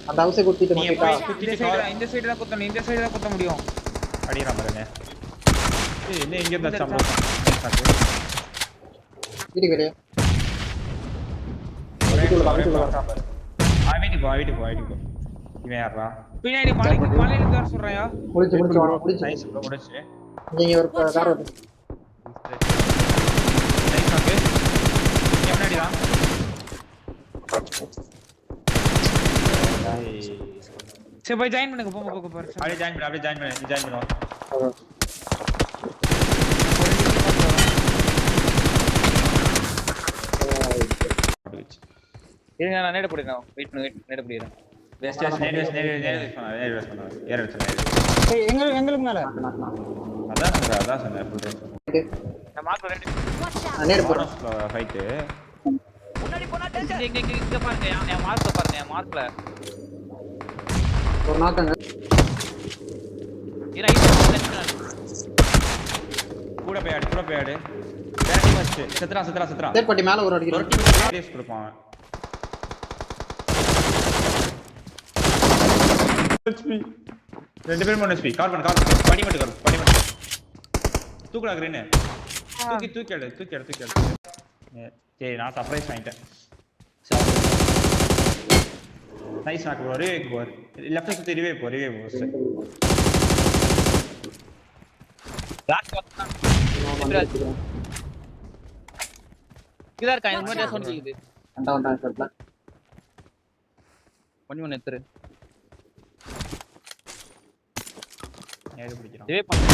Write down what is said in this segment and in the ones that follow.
அந்த ஹவுஸை குத்திட்டு நீ மாட்டிட்டா. போய் குத்திட்டு இந்த சைடு தான் குத்தணும், இந்த சைடு தான் குத்த முடியும். அடிறா பாருங்க. ஏய் என்ன இங்க இருந்தா சாப்பிடு. வீட்டுக்கு வெளியே வீட்டுக்கு போ. இவன் யாரா? பின்னாடி மலையில இருந்து வர சொல்றாயா? முடிச்சு நைஸ் ப்ரோ முடிச்சு. இங்க ஒரு கார் வருது. Nice okay. முன்னாடி தான். சரி போய் ஜாயின் பண்ணுங்க, போங்க பாரு. அப்படியே ஜாயின் பண்ணு. இருங்க நான் நேட போடுறேன். வெயிட் நேட போடுறேன். வெஸ்ட் நேடு பண்ணு. ஏற வச்சு. ஏய் எங்களுக்கு மேல. அதான் சொன்னேன் ஃபுல் ரேஸ். நான் மார்க் ரெடி. நேர போறோம் ஃபைட். முன்னாடி போனா டேஞ்சர். இங்க பாருங்க. என் மார்க்ல பாருங்க. என் மார்க்ல ஒரு நாக்கங்க. இது ரைட் கூட போய் ஆடு. பேட்டி ஃபர்ஸ்ட். செத்ரா. தேப்பட்டி மேல ஒரு அடிக்கிறான். ரேஸ் கொடுப்பான். HP. ரெண்டு பேரும் 1 HP. கார் பண்ணு. படி மட்டும். தூக்குடா கிரீன். தூக்கி எடு. சரி நான் சர்ப்ரைஸ் வாங்கிட்டேன். நைஸ் நாக்கு ப்ரோ. ரிவே போ. லெஃப்ட் சுத்தி ரிவே போ. பேக் பண்ணா. இதா இருக்கா? இந்த மாதிரி சவுண்ட் கேக்குது. வந்தா சொல்ல. கொஞ்சம் நெத்துரு. நேரே பிடிக்கிறான். ரிவே பண்ணு.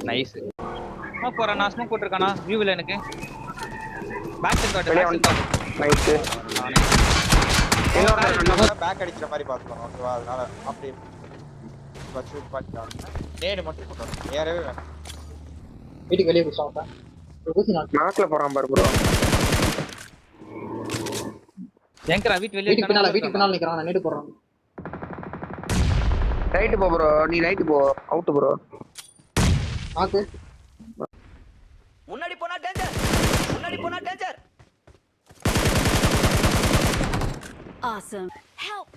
நைஸ். நான் ஸ்மோக் போட்டுருக்கானா வியூல எனக்கு பேக் காட்டு. நைஸ். என்னோட பேக் அடிக்கிற மாதிரி பாத்துறோம். ஓகேவா? அதனால அப்படியே ஷூட் பண்ணிட்டான். நேடு மட்டும் போடுறோம். ஏறவே வேணாம். வீட்டுக்கு வெளியே போய் குசி நாக்ல போறான் பாரு ப்ரோ. ஏங்கரா வீட்டு வீட்டுக்கு பின்னால நிக்கறான். நான் நேடு போறேன். ரைட் போ ப்ரோ. நீ ரைட் போ. Out bro. நாக்கு முன்னாடி போனா டேஞ்சர். Awesome. Help.